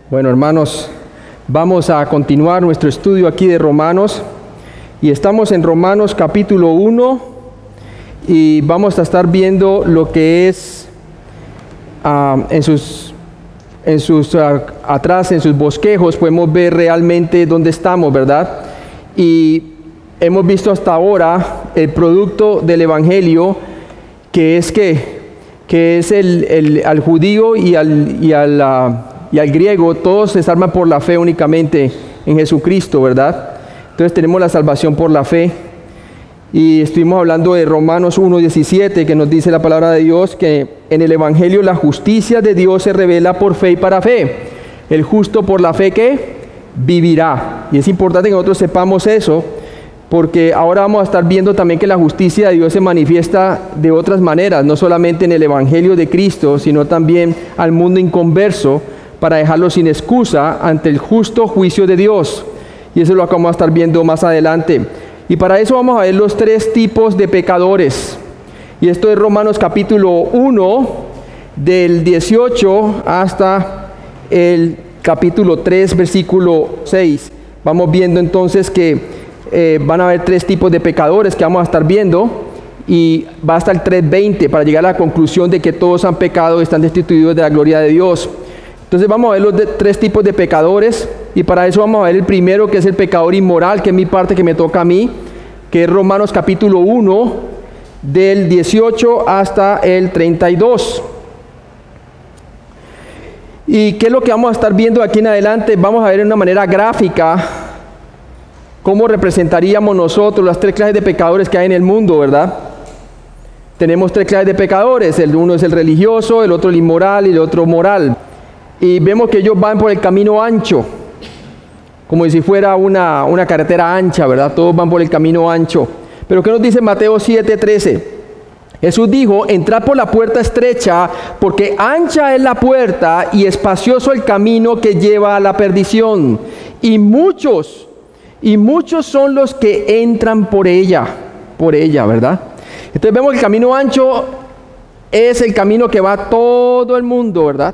Bueno, hermanos, vamos a continuar nuestro estudio aquí de Romanos y estamos en Romanos capítulo 1 y vamos a estar viendo lo que es atrás en sus bosquejos podemos ver realmente dónde estamos, ¿verdad? Y hemos visto hasta ahora el producto del Evangelio que es al judío y al griego, todos se salvan por la fe únicamente en Jesucristo, ¿verdad? Entonces tenemos la salvación por la fe. Y estuvimos hablando de Romanos 1:17, que nos dice la palabra de Dios que en el Evangelio la justicia de Dios se revela por fe y para fe. El justo por la fe que vivirá. Y es importante que nosotros sepamos eso, porque ahora vamos a estar viendo también que la justicia de Dios se manifiesta de otras maneras, no solamente en el Evangelio de Cristo, sino también al mundo inconverso, para dejarlo sin excusa ante el justo juicio de Dios. Y eso lo vamos a estar viendo más adelante. Y para eso vamos a ver los tres tipos de pecadores. Y esto es Romanos capítulo 1, del 18 hasta el capítulo 3, versículo 6. Vamos viendo entonces que van a haber tres tipos de pecadores que vamos a estar viendo. Y va hasta el 3:20 para llegar a la conclusión de que todos han pecado y están destituidos de la gloria de Dios. Entonces vamos a ver los tres tipos de pecadores, y para eso vamos a ver el primero, que es el pecador inmoral, que es mi parte que me toca a mí, que es Romanos capítulo 1, del 18 hasta el 32. ¿Y qué es lo que vamos a estar viendo aquí en adelante? Vamos a ver de una manera gráfica cómo representaríamos nosotros las tres clases de pecadores que hay en el mundo, ¿verdad? Tenemos tres clases de pecadores, el uno es el religioso, el otro el inmoral y el otro moral. Y vemos que ellos van por el camino ancho, como si fuera una carretera ancha, ¿verdad? Todos van por el camino ancho. Pero ¿qué nos dice Mateo 7:13? Jesús dijo: entrad por la puerta estrecha, porque ancha es la puerta y espacioso el camino que lleva a la perdición. Y muchos son los que entran por ella, ¿verdad? Entonces vemos que el camino ancho es el camino que va a todo el mundo, ¿verdad?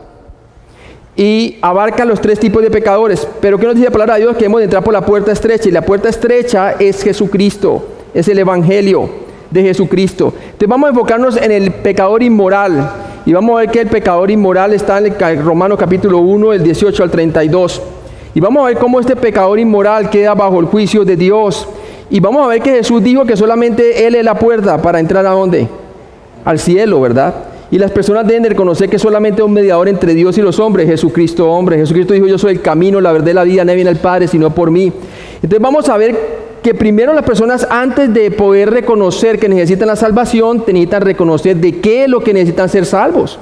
Y abarca los tres tipos de pecadores. Pero ¿qué nos dice la palabra de Dios? Que hemos de entrar por la puerta estrecha, y la puerta estrecha es Jesucristo, es el Evangelio de Jesucristo. Entonces vamos a enfocarnos en el pecador inmoral, y vamos a ver que el pecador inmoral está en el Romanos capítulo 1, del 18 al 32. Y vamos a ver cómo este pecador inmoral queda bajo el juicio de Dios. Y vamos a ver que Jesús dijo que solamente Él es la puerta para entrar ¿a dónde? Al cielo, ¿verdad? Y las personas deben de reconocer que solamente hay un mediador entre Dios y los hombres, Jesucristo hombre. Jesucristo dijo: yo soy el camino, la verdad y la vida, nadie viene al Padre sino por mí. Entonces vamos a ver que primero las personas, antes de poder reconocer que necesitan la salvación, necesitan reconocer de qué es lo que necesitan ser salvos.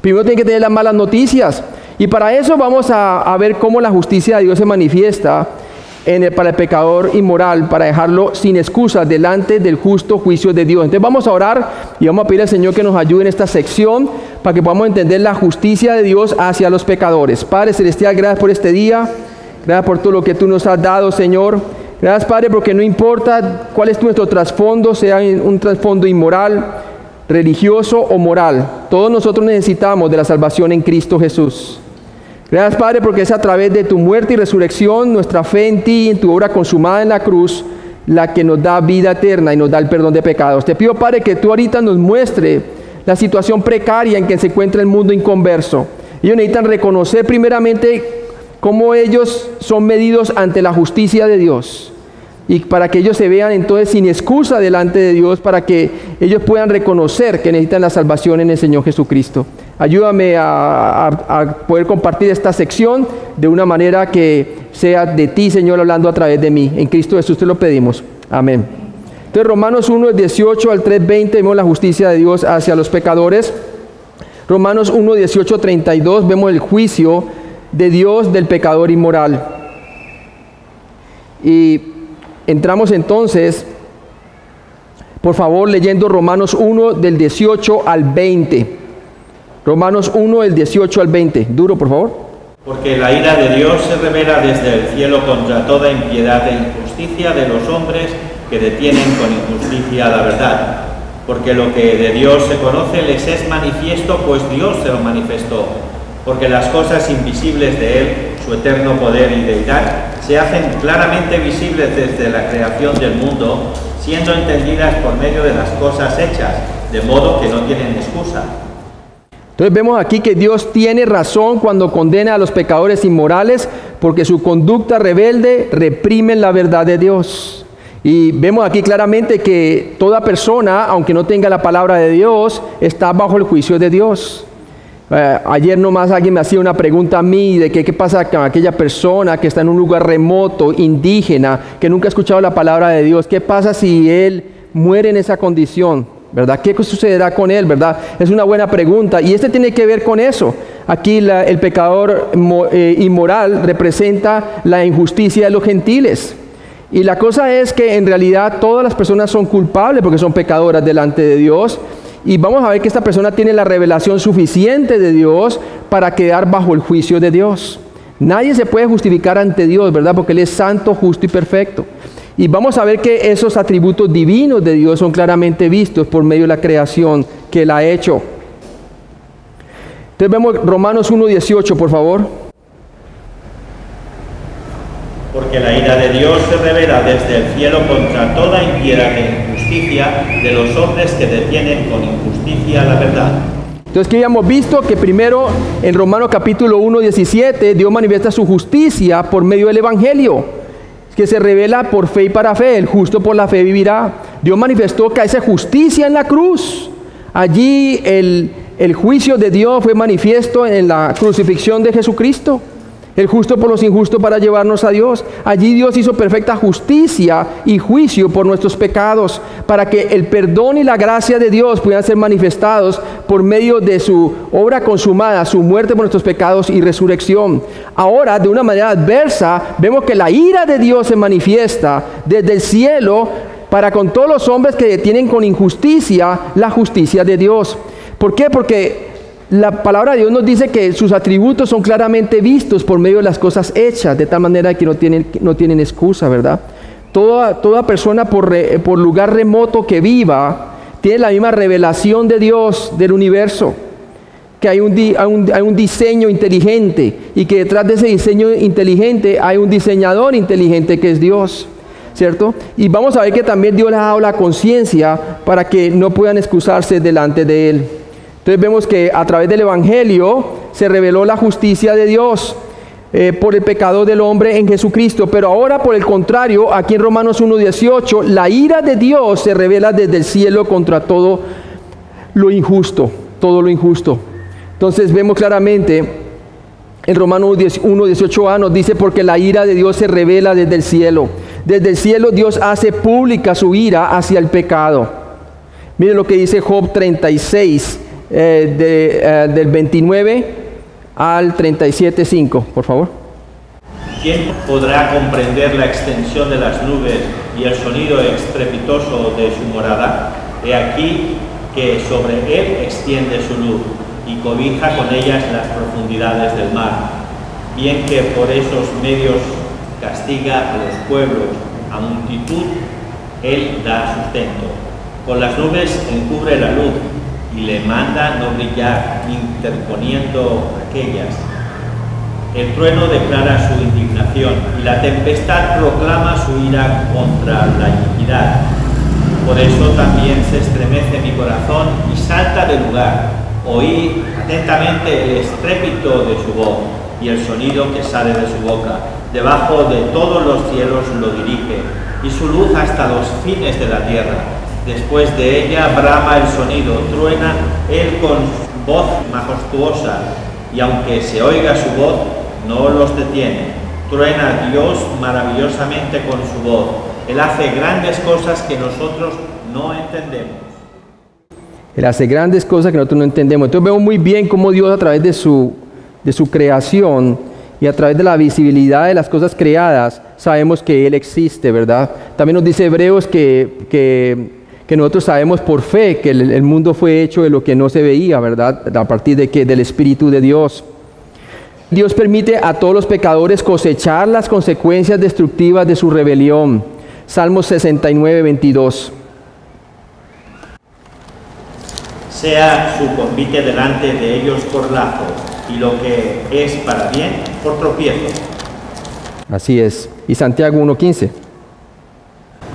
Primero tienen que tener las malas noticias. Y para eso vamos a ver cómo la justicia de Dios se manifiesta para el pecador inmoral, para dejarlo sin excusas delante del justo juicio de Dios. Entonces vamos a orar y vamos a pedir al Señor que nos ayude en esta sección para que podamos entender la justicia de Dios hacia los pecadores. Padre celestial, gracias por este día, gracias por todo lo que tú nos has dado, Señor. Gracias, Padre, porque no importa cuál es nuestro trasfondo, sea un trasfondo inmoral, religioso o moral, todos nosotros necesitamos de la salvación en Cristo Jesús. Gracias, Padre, porque es a través de tu muerte y resurrección, nuestra fe en ti, en tu obra consumada en la cruz, la que nos da vida eterna y nos da el perdón de pecados. Te pido, Padre, que tú ahorita nos muestre la situación precaria en que se encuentra el mundo inconverso. Ellos necesitan reconocer primeramente cómo ellos son medidos ante la justicia de Dios, y para que ellos se vean entonces sin excusa delante de Dios, para que ellos puedan reconocer que necesitan la salvación en el Señor Jesucristo. Ayúdame a poder compartir esta sección de una manera que sea de ti, Señor, hablando a través de mí. En Cristo Jesús te lo pedimos. Amén. Entonces Romanos 1, del 18 al 3:20, vemos la justicia de Dios hacia los pecadores. Romanos 1, 18, 32, vemos el juicio de Dios del pecador inmoral. Y entramos entonces, por favor, leyendo Romanos 1, del 18 al 20. Romanos 1, del 18 al 20. Duro, por favor. Porque la ira de Dios se revela desde el cielo contra toda impiedad e injusticia de los hombres que detienen con injusticia la verdad. Porque lo que de Dios se conoce les es manifiesto, pues Dios se lo manifestó. porque las cosas invisibles de Él, su eterno poder y deidad, se hacen claramente visibles desde la creación del mundo, siendo entendidas por medio de las cosas hechas, de modo que no tienen excusa. Entonces vemos aquí que Dios tiene razón cuando condena a los pecadores inmorales, porque su conducta rebelde reprime la verdad de Dios. Y vemos aquí claramente que toda persona, aunque no tenga la palabra de Dios, está bajo el juicio de Dios. Ayer nomás alguien me hacía una pregunta a mí de qué pasa con aquella persona que está en un lugar remoto, indígena, que nunca ha escuchado la palabra de Dios. ¿Qué pasa si él muere en esa condición? ¿Verdad? ¿Qué sucederá con él? ¿Verdad? Es una buena pregunta y tiene que ver con eso. Aquí el pecador inmoral representa la injusticia de los gentiles. Y la cosa es que en realidad todas las personas son culpables porque son pecadoras delante de Dios. Y vamos a ver que esta persona tiene la revelación suficiente de Dios para quedar bajo el juicio de Dios. Nadie se puede justificar ante Dios, ¿verdad? Porque Él es santo, justo y perfecto. Y vamos a ver que esos atributos divinos de Dios son claramente vistos por medio de la creación que Él ha hecho. Entonces vemos Romanos 1:18, por favor. Porque la ira de Dios se revela desde el cielo contra toda impiedad e injusticia de los hombres que detienen con injusticia la verdad. Entonces, que habíamos visto que primero en Romanos capítulo 1:17 Dios manifiesta su justicia por medio del Evangelio, que se revela por fe y para fe. El justo por la fe vivirá. Dios manifestó que esa justicia en la cruz. Allí el juicio de Dios fue manifiesto en la crucifixión de Jesucristo. El justo por los injustos para llevarnos a Dios. Allí Dios hizo perfecta justicia y juicio por nuestros pecados, para que el perdón y la gracia de Dios puedan ser manifestados por medio de su obra consumada, su muerte por nuestros pecados y resurrección. Ahora, de una manera adversa, vemos que la ira de Dios se manifiesta desde el cielo para con todos los hombres que detienen con injusticia la justicia de Dios. ¿Por qué? Porque la palabra de Dios nos dice que sus atributos son claramente vistos por medio de las cosas hechas, de tal manera que no tienen excusa, ¿verdad? Toda persona por lugar remoto que viva tiene la misma revelación de Dios, del universo, que hay un diseño inteligente y que detrás de ese diseño inteligente hay un diseñador inteligente que es Dios, ¿cierto? Y vamos a ver que también Dios les ha dado la conciencia para que no puedan excusarse delante de Él. Entonces vemos que a través del Evangelio se reveló la justicia de Dios por el pecado del hombre en Jesucristo. Pero ahora, por el contrario, aquí en Romanos 1:18, la ira de Dios se revela desde el cielo contra todo lo injusto, todo lo injusto. Entonces vemos claramente en Romanos 1:18a nos dice: porque la ira de Dios se revela desde el cielo. Desde el cielo Dios hace pública su ira hacia el pecado. Miren lo que dice Job 36. Del 29 al 37:5, por favor. ¿Quién podrá comprender la extensión de las nubes y el sonido estrepitoso de su morada? He aquí que sobre él extiende su luz y cobija con ellas las profundidades del mar. Bien que por esos medios castiga a los pueblos, a multitud él da sustento. Con las nubes encubre la luz y le manda no brillar, interponiendo aquellas. El trueno declara su indignación y la tempestad proclama su ira contra la iniquidad. Por eso también se estremece mi corazón y salta del lugar. Oí atentamente el estrépito de su voz y el sonido que sale de su boca. Debajo de todos los cielos lo dirige y su luz hasta los fines de la tierra. Después de ella brama el sonido, truena él con voz majestuosa, y aunque se oiga su voz, no los detiene. Truena Dios maravillosamente con su voz. Él hace grandes cosas que nosotros no entendemos. Él hace grandes cosas que nosotros no entendemos. Entonces vemos muy bien cómo Dios, a través de su creación y a través de la visibilidad de las cosas creadas, sabemos que Él existe, ¿verdad? También nos dice Hebreos que nosotros sabemos por fe que el mundo fue hecho de lo que no se veía, ¿verdad? A partir del Espíritu de Dios. Dios permite a todos los pecadores cosechar las consecuencias destructivas de su rebelión. Salmos 69:22. Sea su convite delante de ellos por lazo, y lo que es para bien por tropiezo. Así es. Y Santiago 1:15.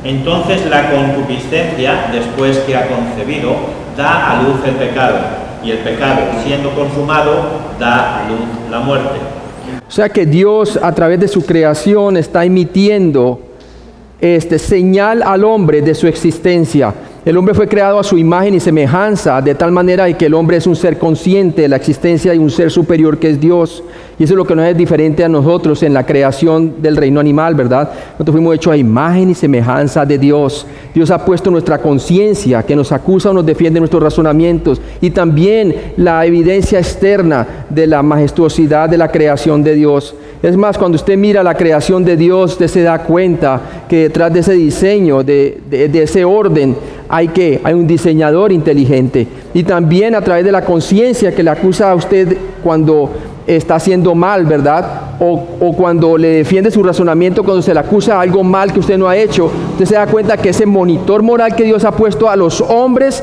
Entonces la concupiscencia, después que ha concebido, da a luz el pecado, y el pecado, siendo consumado, da a luz la muerte. O sea que Dios, a través de su creación, está emitiendo señal al hombre de su existencia. El hombre fue creado a su imagen y semejanza, de tal manera que el hombre es un ser consciente de la existencia de un ser superior que es Dios. Y eso es lo que nos es diferente a nosotros en la creación del reino animal, ¿verdad? Nosotros fuimos hechos a imagen y semejanza de Dios. Dios ha puesto nuestra conciencia, que nos acusa o nos defiende nuestros razonamientos, y también la evidencia externa de la majestuosidad de la creación de Dios. Es más, cuando usted mira la creación de Dios, usted se da cuenta que detrás de ese diseño, de ese orden, hay un diseñador inteligente. Y también a través de la conciencia que le acusa a usted cuando está haciendo mal, ¿verdad? O cuando le defiende su razonamiento, cuando se le acusa algo mal que usted no ha hecho, usted se da cuenta que ese monitor moral que Dios ha puesto a los hombres,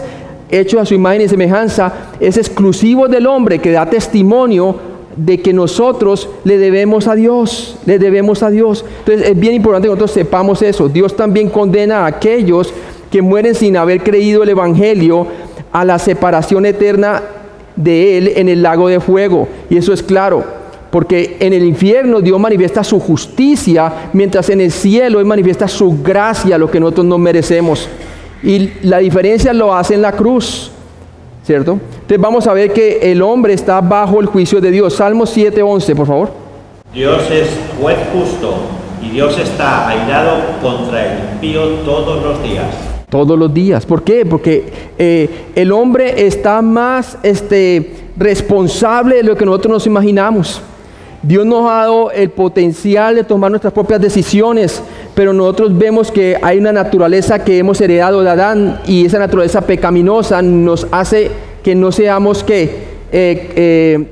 hechos a su imagen y semejanza, es exclusivo del hombre, que da testimonio de que nosotros le debemos a Dios, le debemos a Dios. Entonces es bien importante que nosotros sepamos eso. Dios también condena a aquellos que mueren sin haber creído el Evangelio a la separación eterna de Él en el lago de fuego. Y eso es claro, porque en el infierno Dios manifiesta su justicia, mientras en el cielo Él manifiesta su gracia, lo que nosotros no merecemos. Y la diferencia lo hace en la cruz, ¿cierto? Entonces vamos a ver que el hombre está bajo el juicio de Dios. Salmos 7:11, por favor. Dios es juez justo y Dios está airado contra el impío todos los días. Todos los días. ¿Por qué? Porque el hombre está más responsable de lo que nosotros nos imaginamos. Dios nos ha dado el potencial de tomar nuestras propias decisiones, pero nosotros vemos que hay una naturaleza que hemos heredado de Adán, y esa naturaleza pecaminosa nos hace que no seamos que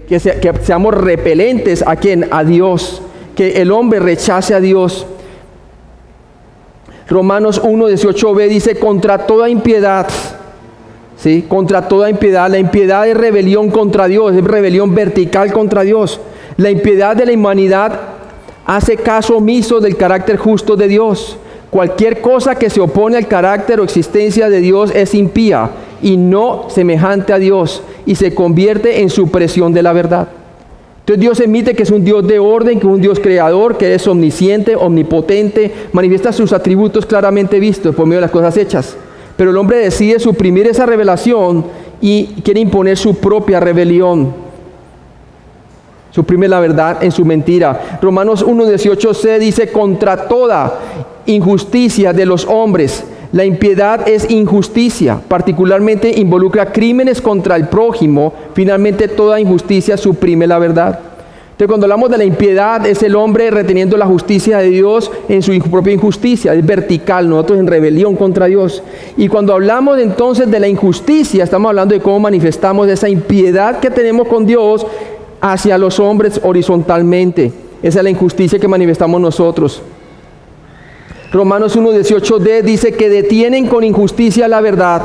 seamos repelentes a ¿quién? A Dios, que el hombre rechace a Dios. Romanos 1:18b dice: contra toda impiedad, ¿sí? Contra toda impiedad. La impiedad es rebelión contra Dios, es rebelión vertical contra Dios. La impiedad de la humanidad hace caso omiso del carácter justo de Dios. Cualquier cosa que se opone al carácter o existencia de Dios es impía y no semejante a Dios, y se convierte en supresión de la verdad. Entonces Dios admite que es un Dios de orden, que es un Dios creador, que es omnisciente, omnipotente, manifiesta sus atributos claramente vistos por medio de las cosas hechas. Pero el hombre decide suprimir esa revelación y quiere imponer su propia rebelión. Suprime la verdad en su mentira. Romanos 1:18c dice: contra toda injusticia de los hombres. La impiedad es injusticia, particularmente involucra crímenes contra el prójimo. Finalmente, toda injusticia suprime la verdad. Entonces, cuando hablamos de la impiedad, es el hombre reteniendo la justicia de Dios en su propia injusticia. Es vertical, nosotros en rebelión contra Dios. Y cuando hablamos entonces de la injusticia, estamos hablando de cómo manifestamos esa impiedad que tenemos con Dios hacia los hombres horizontalmente. Esa es la injusticia que manifestamos nosotros. Romanos 1:18d dice que detienen con injusticia la verdad.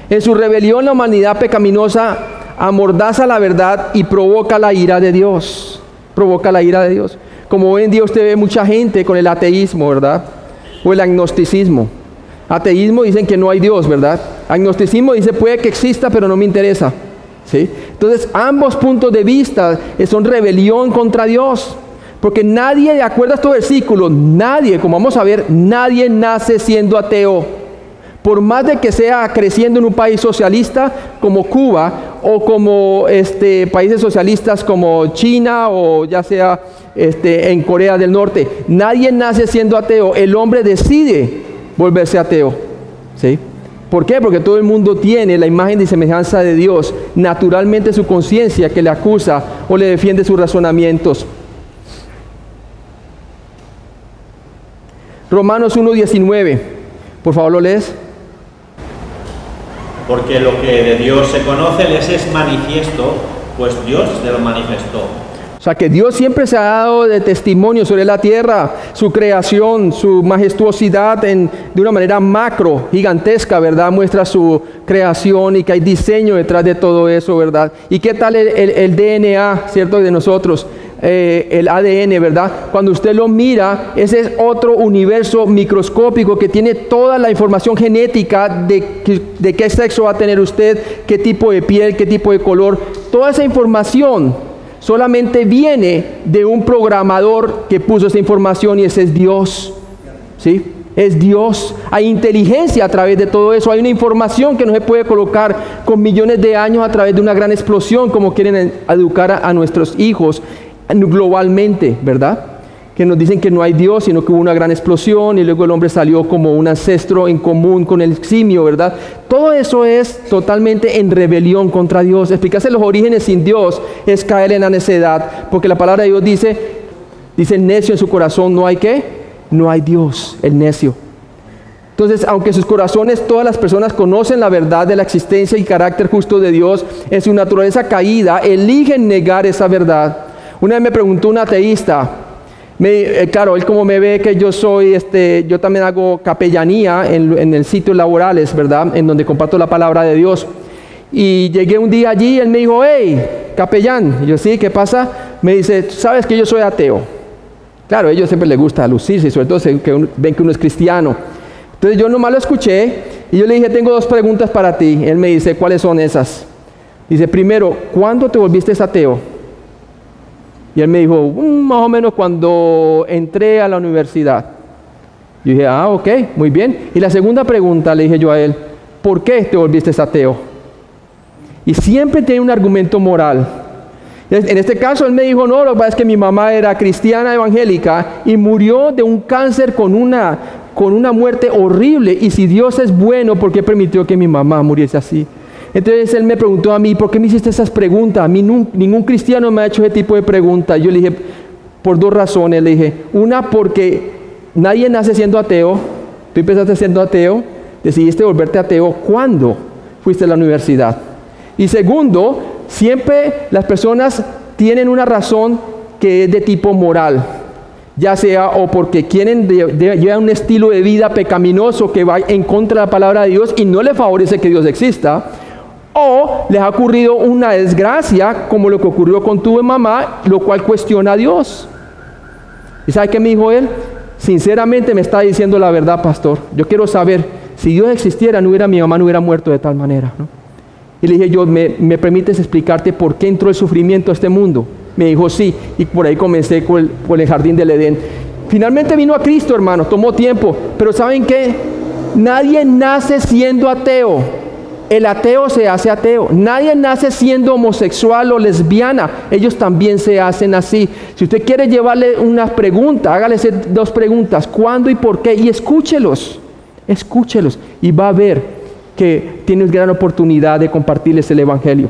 En su rebelión la humanidad pecaminosa amordaza la verdad y provoca la ira de Dios. Provoca la ira de Dios. Como hoy en día usted ve mucha gente con el ateísmo, ¿verdad? O el agnosticismo. Ateísmo dicen que no hay Dios, ¿verdad? Agnosticismo dice puede que exista, pero no me interesa. ¿Sí? Entonces ambos puntos de vista son rebelión contra Dios. Porque nadie, de acuerdo a estos versículos, nadie, como vamos a ver, nadie nace siendo ateo. Por más de que sea creciendo en un país socialista como Cuba, o como países socialistas como China, o ya sea en Corea del Norte, nadie nace siendo ateo. El hombre decide volverse ateo. ¿Sí? ¿Por qué? Porque todo el mundo tiene la imagen y semejanza de Dios, naturalmente su conciencia que le acusa o le defiende sus razonamientos. Romanos 1:19, por favor lo lees. Porque lo que de Dios se conoce les es manifiesto, pues Dios se lo manifestó. O sea que Dios siempre se ha dado de testimonio sobre la tierra, su creación, su majestuosidad de una manera macro, gigantesca, ¿verdad? Muestra su creación y que hay diseño detrás de todo eso, ¿verdad? ¿Y qué tal el DNA, cierto, de nosotros? El ADN, ¿verdad? Cuando usted lo mira, ese es otro universo microscópico que tiene toda la información genética de qué sexo va a tener usted, qué tipo de piel, qué tipo de color. Toda esa información solamente viene de un programador que puso esa información y ese es Dios. ¿Sí? Es Dios. Hay inteligencia a través de todo eso. Hay una información que no se puede colocar con millones de años a través de una gran explosión, como quieren educar a nuestros hijos globalmente, ¿verdad? Que nos dicen que no hay Dios, sino que hubo una gran explosión y luego el hombre salió como un ancestro en común con el simio, ¿verdad? Todo eso es totalmente en rebelión contra Dios. Explicarse los orígenes sin Dios es caer en la necedad, porque la palabra de Dios dice necio en su corazón, ¿no hay qué? No hay Dios, el necio. Entonces, aunque en sus corazones todas las personas conocen la verdad de la existencia y carácter justo de Dios, en su naturaleza caída, eligen negar esa verdad. Una vez me preguntó un ateísta, claro, él como me ve que yo soy, yo también hago capellanía en el sitio laborales, ¿verdad? En donde comparto la palabra de Dios. Y llegué un día allí y él me dijo, hey, capellán. Y yo, sí, ¿qué pasa? Me dice, ¿sabes que yo soy ateo? Claro, a ellos siempre les gusta lucirse, y sobre todo ven que uno es cristiano. Entonces yo nomás lo escuché y yo le dije, tengo 2 preguntas para ti. Él me dice, ¿cuáles son esas? Dice, primero, ¿cuándo te volviste ateo? Y él me dijo, más o menos cuando entré a la universidad. Yo dije, ok, muy bien. Y la segunda pregunta le dije yo a él, ¿por qué te volviste ateo? Y siempre tiene un argumento moral. En este caso él me dijo, no, lo que pasa es que mi mamá era cristiana evangélica y murió de un cáncer con una muerte horrible. Y si Dios es bueno, ¿por qué permitió que mi mamá muriese así? Entonces él me preguntó a mí, ¿por qué me hiciste esas preguntas? A mí ningún cristiano me ha hecho ese tipo de preguntas. Yo le dije, por 2 razones. Le dije, una, porque nadie nace siendo ateo. Tú empezaste siendo ateo, decidiste volverte ateo. ¿Cuándo fuiste a la universidad? Y segundo, siempre las personas tienen una razón que es de tipo moral. Ya sea o porque quieren llevar un estilo de vida pecaminoso que va en contra de la palabra de Dios y no les favorece que Dios exista, o les ha ocurrido una desgracia como lo que ocurrió con tu mamá, lo cual cuestiona a Dios. ¿Y sabe qué me dijo él? Sinceramente me está diciendo la verdad, pastor. Yo quiero saber, si Dios existiera, mi mamá no hubiera muerto de tal manera, ¿no? Y le dije yo, ¿me permites explicarte por qué entró el sufrimiento a este mundo? Me dijo sí, y por ahí comencé con el jardín del Edén. Finalmente vino a Cristo, hermano, tomó tiempo, pero ¿saben qué? Nadie nace siendo ateo. El ateo se hace ateo. Nadie nace siendo homosexual o lesbiana. Ellos también se hacen así. Si usted quiere llevarle una pregunta, hágale 2 preguntas. ¿Cuándo y por qué? Y escúchelos. Escúchelos. Y va a ver que tiene gran oportunidad de compartirles el Evangelio.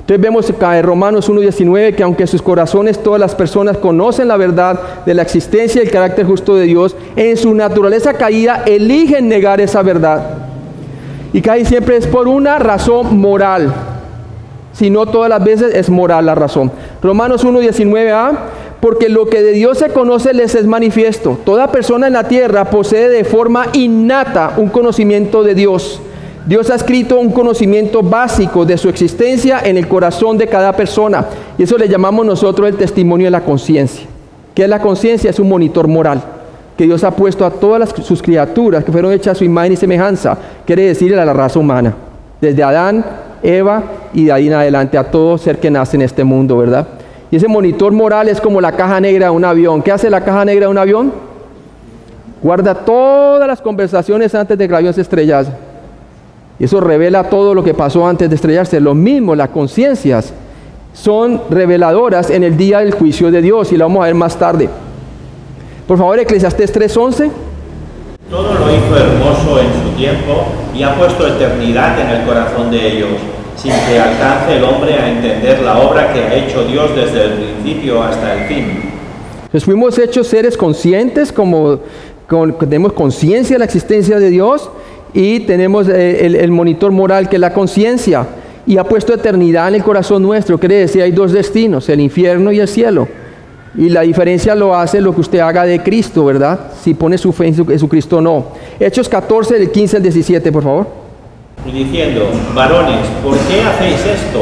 Entonces vemos en Romanos 1:19 que aunque en sus corazones todas las personas conocen la verdad de la existencia y el carácter justo de Dios, en su naturaleza caída eligen negar esa verdad. Y casi siempre es por una razón moral. Si no todas las veces es moral la razón. Romanos 1:19a, porque lo que de Dios se conoce les es manifiesto. Toda persona en la tierra posee de forma innata un conocimiento de Dios. Dios ha escrito un conocimiento básico de su existencia en el corazón de cada persona. Y eso le llamamos nosotros el testimonio de la conciencia. ¿Qué es la conciencia? Es un monitor moral que Dios ha puesto a todas sus criaturas que fueron hechas a su imagen y semejanza. Quiere decir a la raza humana. Desde Adán, Eva y de ahí en adelante a todo ser que nace en este mundo, ¿verdad? Y ese monitor moral es como la caja negra de un avión. ¿Qué hace la caja negra de un avión? Guarda todas las conversaciones antes de que el avión se estrellase. Y eso revela todo lo que pasó antes de estrellarse. Lo mismo, las conciencias son reveladoras en el día del juicio de Dios. Y lo vamos a ver más tarde. Por favor, Eclesiastés 3:11. Todo lo hizo hermoso en su tiempo y ha puesto eternidad en el corazón de ellos, sin que alcance el hombre a entender la obra que ha hecho Dios desde el principio hasta el fin. Entonces fuimos hechos seres conscientes, tenemos conciencia de la existencia de Dios y tenemos el monitor moral que es la conciencia. y ha puesto eternidad en el corazón nuestro. Quiere decir, hay dos destinos, el infierno y el cielo. Y la diferencia lo hace lo que usted haga de Cristo, ¿verdad? Si pone su fe en Jesucristo o no. Hechos 14, del 15 al 17, por favor. Y diciendo, varones, ¿por qué hacéis esto?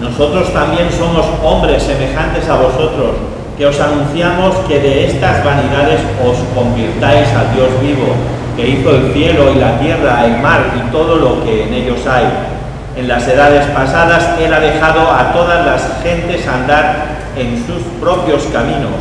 Nosotros también somos hombres semejantes a vosotros, que os anunciamos que de estas vanidades os convirtáis al Dios vivo, que hizo el cielo y la tierra, el mar y todo lo que en ellos hay. En las edades pasadas Él ha dejado a todas las gentes andar en sus propios caminos,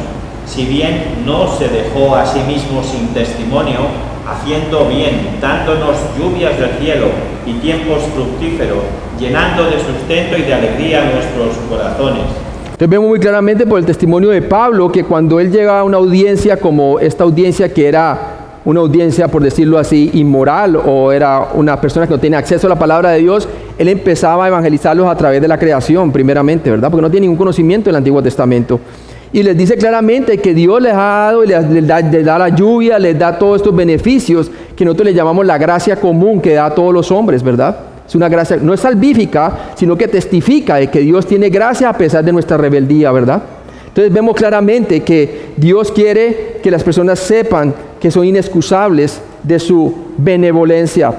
si bien no se dejó a sí mismo sin testimonio, haciendo bien, dándonos lluvias del cielo y tiempos fructíferos, llenando de sustento y de alegría nuestros corazones. Entonces vemos muy claramente por el testimonio de Pablo que cuando él llega a una audiencia como esta audiencia, que era una audiencia, por decirlo así, inmoral, o era una persona que no tiene acceso a la palabra de Dios, él empezaba a evangelizarlos a través de la creación, primeramente, ¿verdad? Porque no tiene ningún conocimiento del Antiguo Testamento. Y les dice claramente que Dios les ha dado, les da la lluvia, les da todos estos beneficios que nosotros le llamamos la gracia común que da a todos los hombres, ¿verdad? Es una gracia, no es salvífica, sino que testifica de que Dios tiene gracia a pesar de nuestra rebeldía, ¿verdad? Entonces vemos claramente que Dios quiere que las personas sepan que son inexcusables de su benevolencia.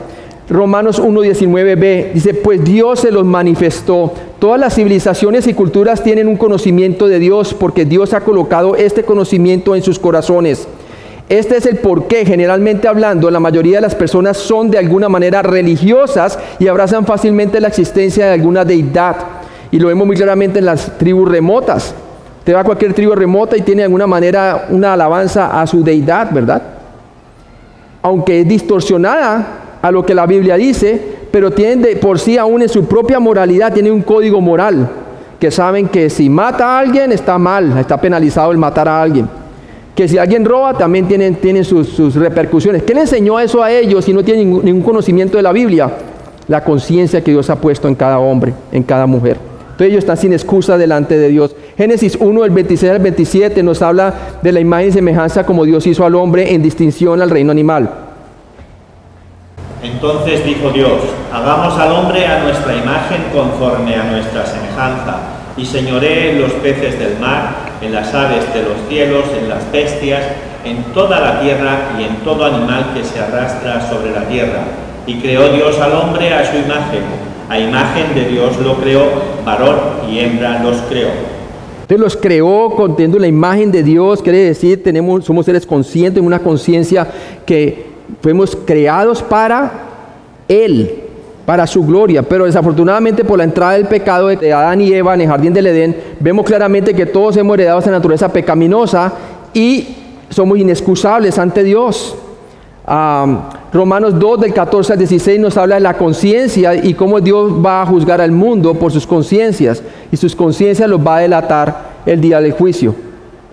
Romanos 1:19b dice, pues Dios se los manifestó. Todas las civilizaciones y culturas tienen un conocimiento de Dios porque Dios ha colocado este conocimiento en sus corazones. Este es el porqué, generalmente hablando, la mayoría de las personas son de alguna manera religiosas y abrazan fácilmente la existencia de alguna deidad. Y lo vemos muy claramente en las tribus remotas. Te va a cualquier tribu remota y tiene de alguna manera una alabanza a su deidad, ¿verdad? Aunque es distorsionada a lo que la Biblia dice, pero tienen de por sí aún en su propia moralidad, tienen un código moral, que saben que si mata a alguien está mal, está penalizado el matar a alguien. Que si alguien roba también tienen sus repercusiones. ¿Qué le enseñó eso a ellos si no tienen ningún conocimiento de la Biblia? La conciencia que Dios ha puesto en cada hombre, en cada mujer. Entonces ellos están sin excusa delante de Dios. Génesis 1, del 26 al 27 nos habla de la imagen y semejanza como Dios hizo al hombre en distinción al reino animal. Entonces dijo Dios, hagamos al hombre a nuestra imagen conforme a nuestra semejanza, y señoree en los peces del mar, en las aves de los cielos, en las bestias, en toda la tierra y en todo animal que se arrastra sobre la tierra. Y creó Dios al hombre a su imagen, a imagen de Dios lo creó, varón y hembra los creó. Entonces los creó conteniendo la imagen de Dios, quiere decir, somos seres conscientes, una conciencia que fuimos creados para Él, para su gloria, pero desafortunadamente por la entrada del pecado de Adán y Eva en el jardín del Edén, vemos claramente que todos hemos heredado esa naturaleza pecaminosa y somos inexcusables ante Dios. Romanos 2 del 14 al 16 nos habla de la conciencia y cómo Dios va a juzgar al mundo por sus conciencias, y sus conciencias los va a delatar el día del juicio.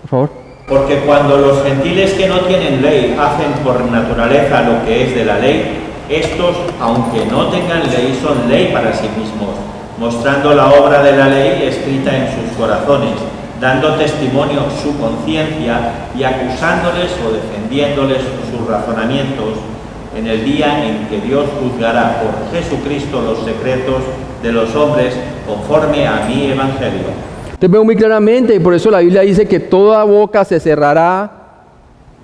Por favor. Porque cuando los gentiles que no tienen ley hacen por naturaleza lo que es de la ley, estos, aunque no tengan ley, son ley para sí mismos, mostrando la obra de la ley escrita en sus corazones, dando testimonio su conciencia y acusándoles o defendiéndoles sus razonamientos en el día en que Dios juzgará por Jesucristo los secretos de los hombres conforme a mi evangelio. Te veo muy claramente, y por eso la Biblia dice que toda boca se cerrará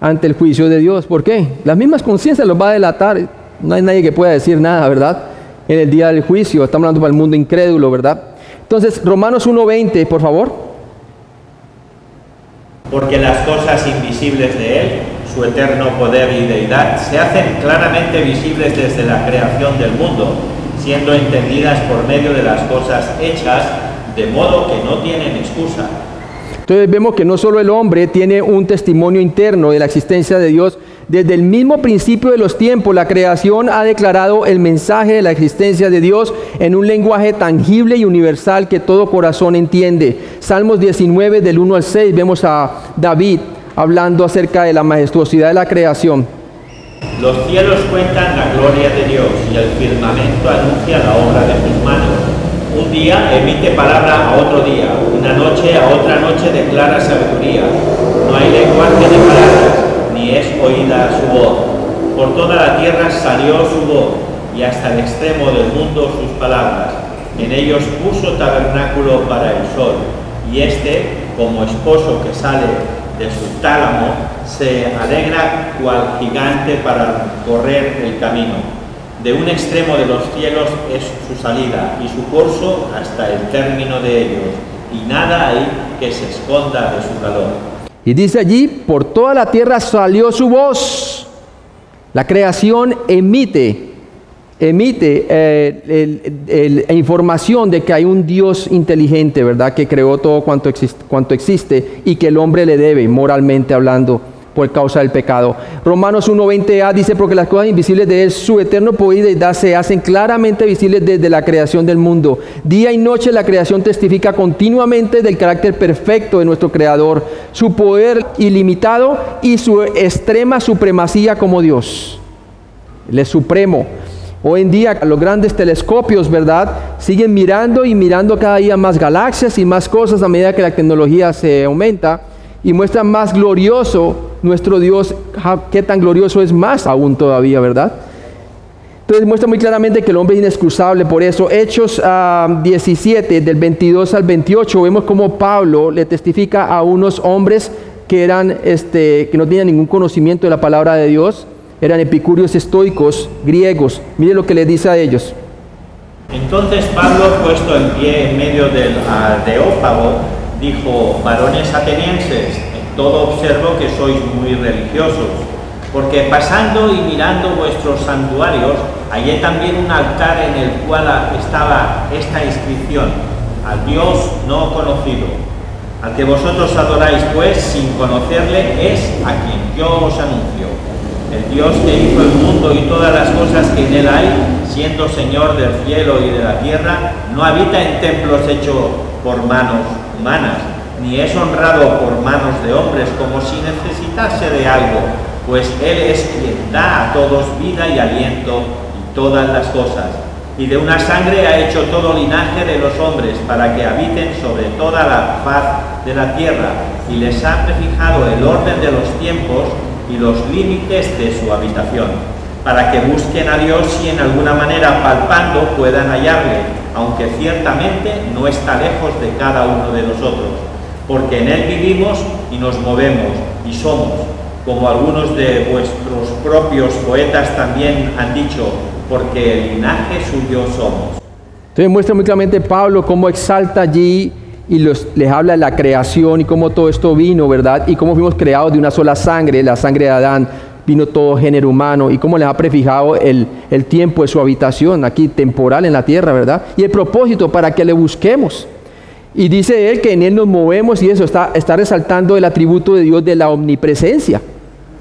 ante el juicio de Dios. ¿Por qué? Las mismas conciencias los va a delatar. No hay nadie que pueda decir nada, ¿verdad? En el día del juicio. Estamos hablando para el mundo incrédulo, ¿verdad? Entonces, Romanos 1:20, por favor. Porque las cosas invisibles de Él, su eterno poder y deidad, se hacen claramente visibles desde la creación del mundo, siendo entendidas por medio de las cosas hechas, de modo que no tienen excusa. Entonces vemos que no solo el hombre tiene un testimonio interno de la existencia de Dios. Desde el mismo principio de los tiempos, la creación ha declarado el mensaje de la existencia de Dios en un lenguaje tangible y universal que todo corazón entiende. Salmos 19, del 1 al 6, vemos a David hablando acerca de la majestuosidad de la creación. Los cielos cuentan la gloria de Dios y el firmamento anuncia la obra de sus manos. Un día emite palabra a otro día, una noche a otra noche declara sabiduría. No hay lenguaje de palabras, ni es oída su voz. Por toda la tierra salió su voz, y hasta el extremo del mundo sus palabras. En ellos puso tabernáculo para el sol, y este, como esposo que sale de su tálamo, se alegra cual gigante para correr el camino. De un extremo de los cielos es su salida, y su curso hasta el término de ellos, y nada hay que se esconda de su calor. Y dice allí, por toda la tierra salió su voz. La creación emite información de que hay un Dios inteligente, ¿verdad? Que creó todo cuanto existe y que el hombre le debe, moralmente hablando, por causa del pecado. Romanos 1:20a dice, porque las cosas invisibles de él, su eterno poder y deidad, se hacen claramente visibles desde la creación del mundo. Día y noche la creación testifica continuamente del carácter perfecto de nuestro Creador, su poder ilimitado y su extrema supremacía como Dios. Él es supremo. Hoy en día los grandes telescopios, ¿verdad?, siguen mirando y mirando cada día más galaxias y más cosas a medida que la tecnología se aumenta y muestra más glorioso nuestro Dios, qué tan glorioso es más aún todavía, ¿verdad? Entonces muestra muy claramente que el hombre es inexcusable. Por eso Hechos 17, del 22 al 28, vemos como Pablo le testifica a unos hombres que eran que no tenían ningún conocimiento de la palabra de Dios. Eran epicúreos estoicos griegos. Mire lo que le dice a ellos. Entonces Pablo, puesto en pie en medio del Areópago, dijo: varones atenienses, en todo observo que sois muy religiosos, porque pasando y mirando vuestros santuarios, hallé también un altar en el cual estaba esta inscripción: al Dios no conocido. Al que vosotros adoráis, pues, sin conocerle, es a quien yo os anuncio. El Dios que hizo el mundo y todas las cosas que en él hay, siendo Señor del cielo y de la tierra, no habita en templos hechos por manos humanas, ni es honrado por manos de hombres como si necesitase de algo, pues Él es quien da a todos vida y aliento y todas las cosas. Y de una sangre ha hecho todo linaje de los hombres para que habiten sobre toda la faz de la tierra, y les ha prefijado el orden de los tiempos y los límites de su habitación, para que busquen a Dios y en alguna manera palpando puedan hallarle, aunque ciertamente no está lejos de cada uno de nosotros, porque en Él vivimos y nos movemos y somos, como algunos de vuestros propios poetas también han dicho, porque el linaje suyo somos. Entonces muestra muy claramente Pablo cómo exalta allí y les habla de la creación y cómo todo esto vino, ¿verdad? Y cómo fuimos creados de una sola sangre, la sangre de Adán, vino todo género humano, y cómo les ha prefijado el tiempo de su habitación aquí temporal en la tierra, ¿verdad? Y el propósito para que le busquemos. Y dice él que en él nos movemos, y eso está resaltando el atributo de Dios de la omnipresencia,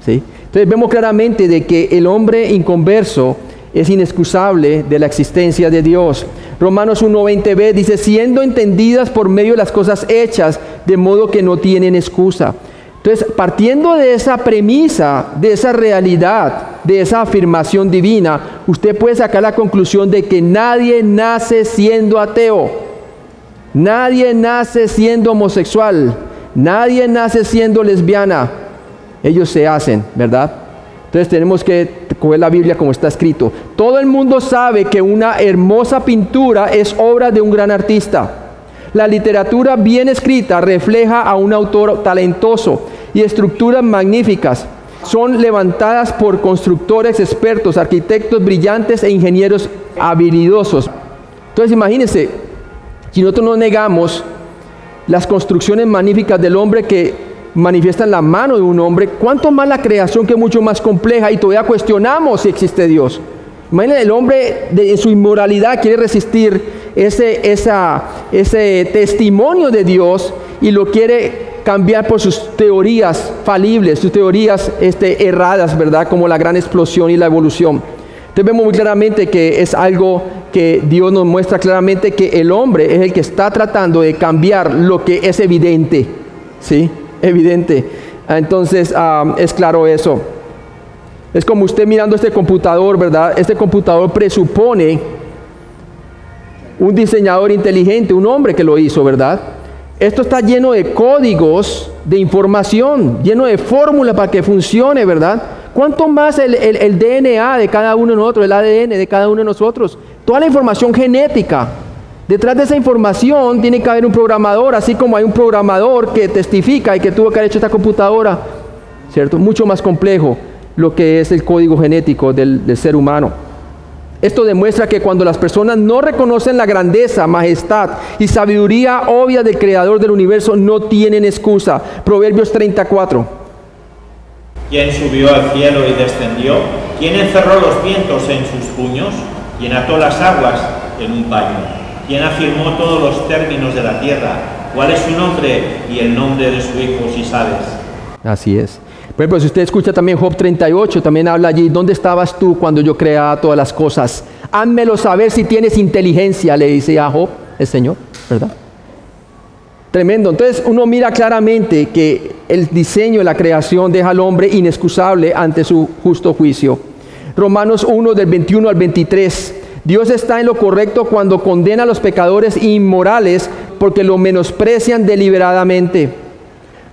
¿sí? Entonces vemos claramente de que el hombre inconverso es inexcusable de la existencia de Dios. Romanos 1:20b dice, siendo entendidas por medio de las cosas hechas, de modo que no tienen excusa. Entonces, partiendo de esa premisa, de esa realidad, de esa afirmación divina, usted puede sacar la conclusión de que nadie nace siendo ateo, nadie nace siendo homosexual, nadie nace siendo lesbiana. Ellos se hacen, ¿verdad? Entonces tenemos que coger la Biblia como está escrito. Todo el mundo sabe que una hermosa pintura es obra de un gran artista. La literatura bien escrita refleja a un autor talentoso, y estructuras magníficas son levantadas por constructores expertos, arquitectos brillantes e ingenieros habilidosos. Entonces imagínense, si nosotros no negamos las construcciones magníficas del hombre que manifiestan la mano de un hombre, cuánto más la creación, que es mucho más compleja, y todavía cuestionamos si existe Dios. Imagínense, el hombre en su inmoralidad quiere resistir ese testimonio de Dios y lo quiere cambiar por sus teorías falibles, sus teorías erradas, ¿verdad? Como la gran explosión y la evolución. Entonces vemos muy claramente que es algo que Dios nos muestra claramente, que el hombre es el que está tratando de cambiar lo que es evidente, ¿sí? Evidente. Entonces es claro eso. Es como usted mirando este computador, ¿verdad? Este computador presupone un diseñador inteligente, un hombre que lo hizo, ¿verdad? Esto está lleno de códigos de información, lleno de fórmulas para que funcione, ¿verdad? ¿Cuánto más el DNA de cada uno de nosotros, el ADN de cada uno de nosotros? Toda la información genética Detrás de esa información tiene que haber un programador, así como hay un programador que testifica y que tuvo que haber hecho esta computadora, ¿cierto? Mucho más complejo lo que es el código genético del ser humano. Esto demuestra que cuando las personas no reconocen la grandeza, majestad y sabiduría obvia del Creador del universo, no tienen excusa. Proverbios 34. ¿Quién subió al cielo y descendió? ¿Quién encerró los vientos en sus puños? ¿Quién ató las aguas en un paño? ¿Quién afirmó todos los términos de la tierra? ¿Cuál es su nombre y el nombre de su hijo, si sabes? Así es. Por ejemplo, si usted escucha también Job 38, también habla allí, ¿dónde estabas tú cuando yo creaba todas las cosas? Házmelo saber si tienes inteligencia, le dice a Job el Señor, ¿verdad? Tremendo. Entonces uno mira claramente que el diseño de la creación deja al hombre inexcusable ante su justo juicio. Romanos 1 del 21 al 23. Dios está en lo correcto cuando condena a los pecadores inmorales porque lo menosprecian deliberadamente.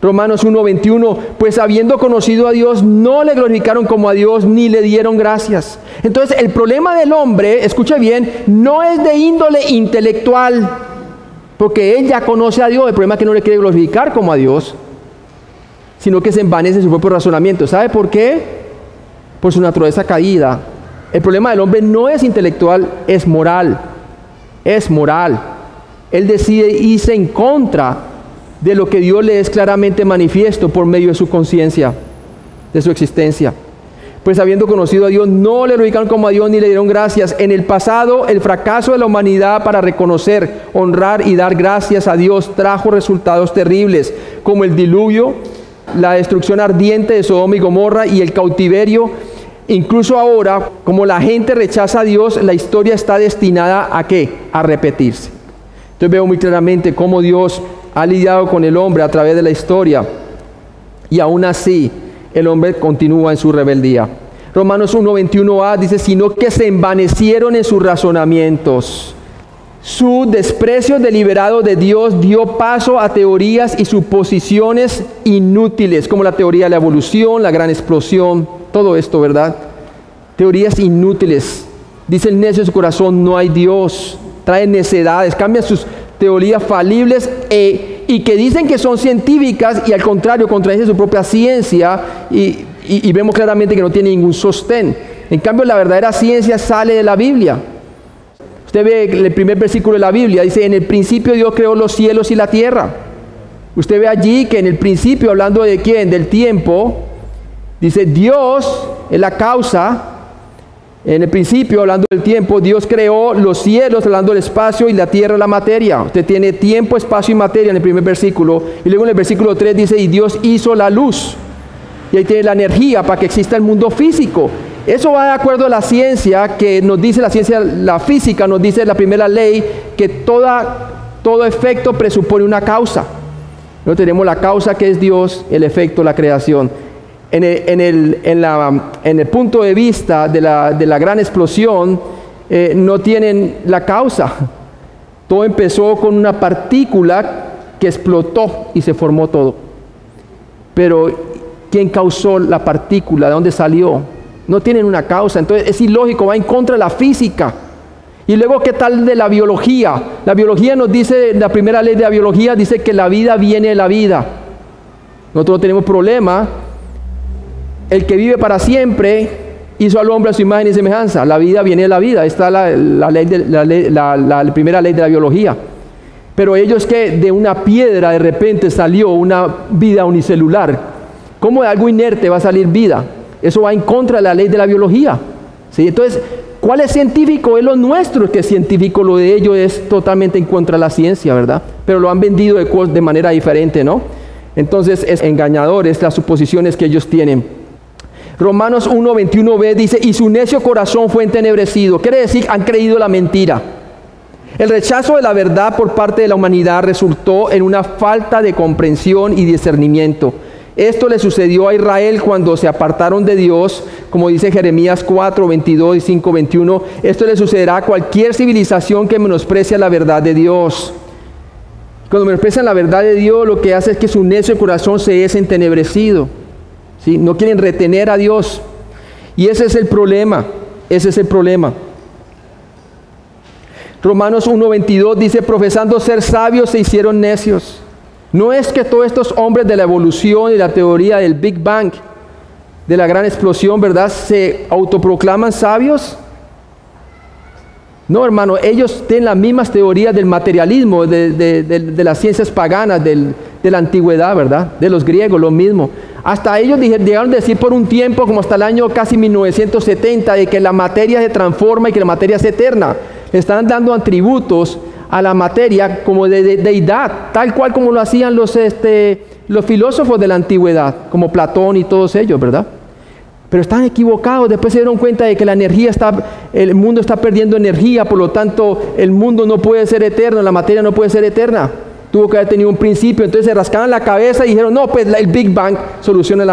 Romanos 1:21, pues habiendo conocido a Dios, no le glorificaron como a Dios, ni le dieron gracias. Entonces el problema del hombre, escuche bien, no es de índole intelectual, porque él ya conoce a Dios. El problema es que no le quiere glorificar como a Dios, sino que se envanece en su propio razonamiento. ¿Sabe por qué? Por su naturaleza caída. El problema del hombre no es intelectual, es moral. Es moral. Él decide irse en contra de lo que Dios le es claramente manifiesto por medio de su conciencia, de su existencia. Pues habiendo conocido a Dios, no le glorificaron como a Dios ni le dieron gracias. En el pasado, el fracaso de la humanidad para reconocer, honrar y dar gracias a Dios trajo resultados terribles, como el diluvio, la destrucción ardiente de Sodoma y Gomorra y el cautiverio. Incluso ahora, como la gente rechaza a Dios, la historia está destinada ¿a qué? A repetirse. Entonces veo muy claramente cómo Dios ha lidiado con el hombre a través de la historia, y aún así el hombre continúa en su rebeldía. Romanos 1:21a dice, sino que se envanecieron en sus razonamientos. Su desprecio deliberado de Dios dio paso a teorías y suposiciones inútiles, como la teoría de la evolución, la gran explosión, todo esto, ¿verdad? Teorías inútiles. Dice el necio en su corazón, no hay Dios. Traen necedades, cambian sus teorías falibles y que dicen que son científicas, y al contrario contradicen su propia ciencia, y vemos claramente que no tiene ningún sostén. En cambio, la verdadera ciencia sale de la Biblia. Usted ve el primer versículo de la Biblia, dice, en el principio Dios creó los cielos y la tierra. Usted ve allí que en el principio, hablando de quién, del tiempo, dice Dios es la causa. En el principio, hablando del tiempo, Dios creó los cielos, hablando del espacio, y la tierra, la materia. Usted tiene tiempo, espacio y materia en el primer versículo. Y luego en el versículo 3 dice, y Dios hizo la luz. Y ahí tiene la energía para que exista el mundo físico. Eso va de acuerdo a la ciencia, que nos dice la ciencia, la física nos dice la primera ley, que todo efecto presupone una causa. No tenemos la causa, que es Dios, el efecto, la creación. En el punto de vista de la gran explosión, no tienen la causa. Todo empezó con una partícula que explotó y se formó todo. Pero ¿quién causó la partícula? ¿De dónde salió? No tienen una causa. Entonces es ilógico, va en contra de la física. Y luego, ¿qué tal de la biología? La biología nos dice, la primera ley de la biología dice que la vida viene de la vida. Nosotros no tenemos problema. El que vive para siempre hizo al hombre a su imagen y semejanza. La vida viene de la vida. Está la primera ley de la biología. Pero ellos, que de una piedra de repente salió una vida unicelular. ¿Cómo de algo inerte va a salir vida? Eso va en contra de la ley de la biología. ¿Sí? Entonces, ¿cuál es científico? Es lo nuestro que es científico. Lo de ellos es totalmente en contra de la ciencia, ¿verdad? Pero lo han vendido de manera diferente, ¿no? Entonces es engañador, es las suposiciones que ellos tienen. Romanos 1:21b dice, y su necio corazón fue entenebrecido. Quiere decir, han creído la mentira. El rechazo de la verdad por parte de la humanidad resultó en una falta de comprensión y discernimiento. Esto le sucedió a Israel cuando se apartaron de Dios, como dice Jeremías 4:22 y 5:21. Esto le sucederá a cualquier civilización que menosprecia la verdad de Dios. Cuando menosprecian la verdad de Dios, lo que hace es que su necio corazón se es entenebrecido. ¿Sí? No quieren retener a Dios. Y ese es el problema. Ese es el problema. Romanos 1:22 dice, profesando ser sabios se hicieron necios. No es que todos estos hombres de la evolución y la teoría del Big Bang, de la gran explosión, ¿verdad?, se autoproclaman sabios. No, hermano, ellos tienen las mismas teorías del materialismo, de las ciencias paganas, de la antigüedad, ¿verdad?, de los griegos, lo mismo. Hasta ellos llegaron a decir por un tiempo, como hasta el año casi 1970, de que la materia se transforma y que la materia es eterna. Le están dando atributos a la materia como de deidad, tal cual como lo hacían los filósofos de la antigüedad, como Platón y todos ellos, ¿verdad? Pero están equivocados. Después se dieron cuenta de que el mundo está perdiendo energía, por lo tanto el mundo no puede ser eterno, la materia no puede ser eterna. Tuvo que haber tenido un principio. Entonces se rascaban la cabeza y dijeron, no, pues el Big Bang soluciona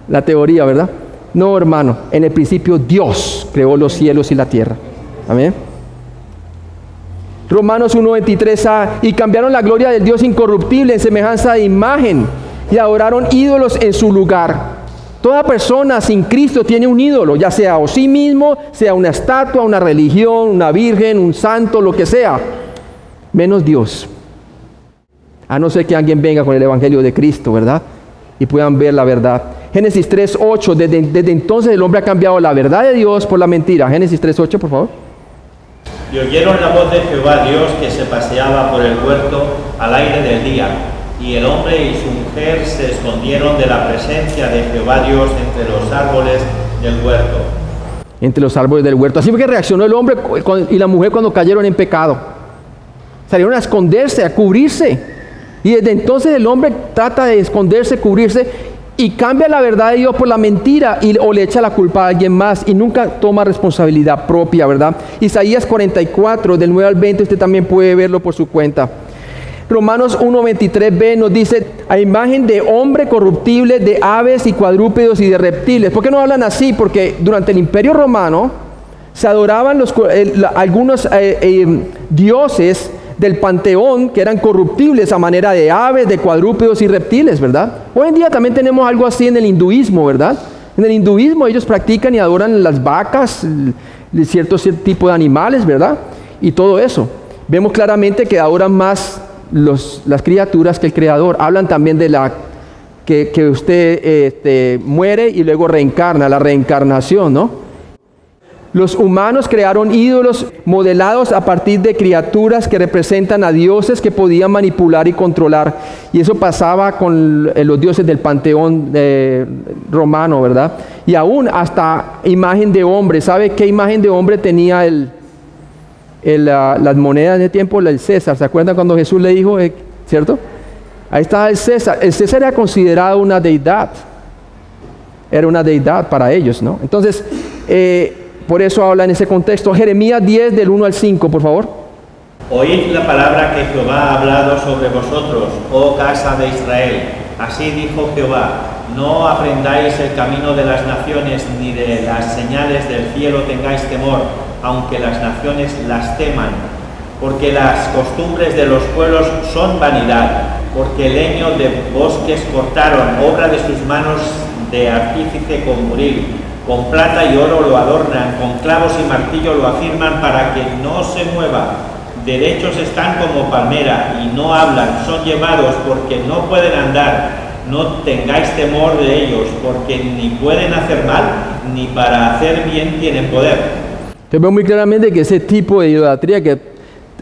la teoría, ¿verdad? No, hermano, en el principio Dios creó los cielos y la tierra. Amén. Romanos 1:23a, y cambiaron la gloria del Dios incorruptible en semejanza de imagen y adoraron ídolos en su lugar. Toda persona sin Cristo tiene un ídolo, ya sea o sí mismo, sea una estatua, una religión, una virgen, un santo, lo que sea, menos Dios. A no ser que alguien venga con el evangelio de Cristo, ¿verdad?, y puedan ver la verdad. Génesis 3:8, desde entonces el hombre ha cambiado la verdad de Dios por la mentira. Génesis 3:8, por favor. Y oyeron la voz de Jehová Dios que se paseaba por el huerto al aire del día, y el hombre y su mujer se escondieron de la presencia de Jehová Dios entre los árboles del huerto. Entre los árboles del huerto. Así fue que reaccionó el hombre y la mujer cuando cayeron en pecado. Salieron a esconderse, a cubrirse. Y desde entonces el hombre trata de esconderse, cubrirse, y cambia la verdad de Dios por la mentira o le echa la culpa a alguien más y nunca toma responsabilidad propia, ¿verdad? Isaías 44, del 9 al 20, usted también puede verlo por su cuenta. Romanos 1:23b nos dice, a imagen de hombre corruptible, de aves y cuadrúpedos y de reptiles. ¿Por qué no hablan así? Porque durante el Imperio Romano se adoraban algunos dioses del panteón que eran corruptibles a manera de aves, de cuadrúpedos y reptiles, ¿verdad? Hoy en día también tenemos algo así en el hinduismo, ¿verdad? En el hinduismo ellos practican y adoran las vacas, cierto tipo de animales, ¿verdad? Y todo eso. Vemos claramente que adoran más las criaturas que el Creador. Hablan también de que usted muere y luego reencarna, la reencarnación, ¿no? Los humanos crearon ídolos modelados a partir de criaturas que representan a dioses que podían manipular y controlar. Y eso pasaba con los dioses del panteón romano, ¿verdad? Y aún hasta imagen de hombre. ¿Sabe qué imagen de hombre tenía las monedas de tiempo? El César. ¿Se acuerdan cuando Jesús le dijo, cierto? Ahí estaba el César. El César era considerado una deidad. Era una deidad para ellos, ¿no? Entonces, por eso habla en ese contexto. Jeremías 10, del 1 al 5, por favor. Oíd la palabra que Jehová ha hablado sobre vosotros, oh casa de Israel. Así dijo Jehová, no aprendáis el camino de las naciones, ni de las señales del cielo tengáis temor, aunque las naciones las teman. Porque las costumbres de los pueblos son vanidad, porque leño de bosques cortaron, obra de sus manos de artífice con buril. Con plata y oro lo adornan, con clavos y martillo lo afirman para que no se mueva. Derechos están como palmera y no hablan, son llevados porque no pueden andar. No tengáis temor de ellos, porque ni pueden hacer mal, ni para hacer bien tienen poder. Te veo muy claramente que ese tipo de idolatría que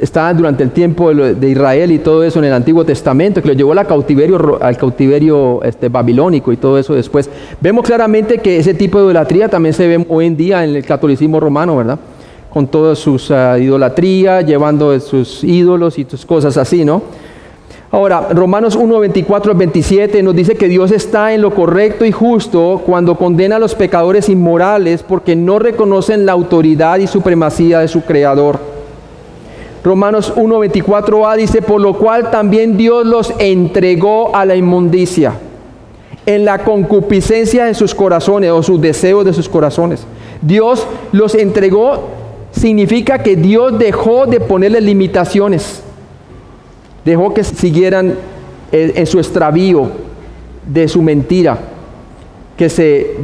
estaba durante el tiempo de Israel y todo eso en el Antiguo Testamento, que lo llevó al cautiverio babilónico y todo eso después. Vemos claramente que ese tipo de idolatría también se ve hoy en día en el catolicismo romano, ¿verdad? Con todas sus idolatrías, llevando sus ídolos y sus cosas así, ¿no? Ahora, Romanos 1, 24 al 27 nos dice que Dios está en lo correcto y justo cuando condena a los pecadores inmorales porque no reconocen la autoridad y supremacía de su Creador. Romanos 1:24a dice, por lo cual también Dios los entregó a la inmundicia en la concupiscencia de sus corazones o sus deseos de sus corazones. Dios los entregó, significa que Dios dejó de ponerle limitaciones, dejó que siguieran en su extravío de su mentira, que se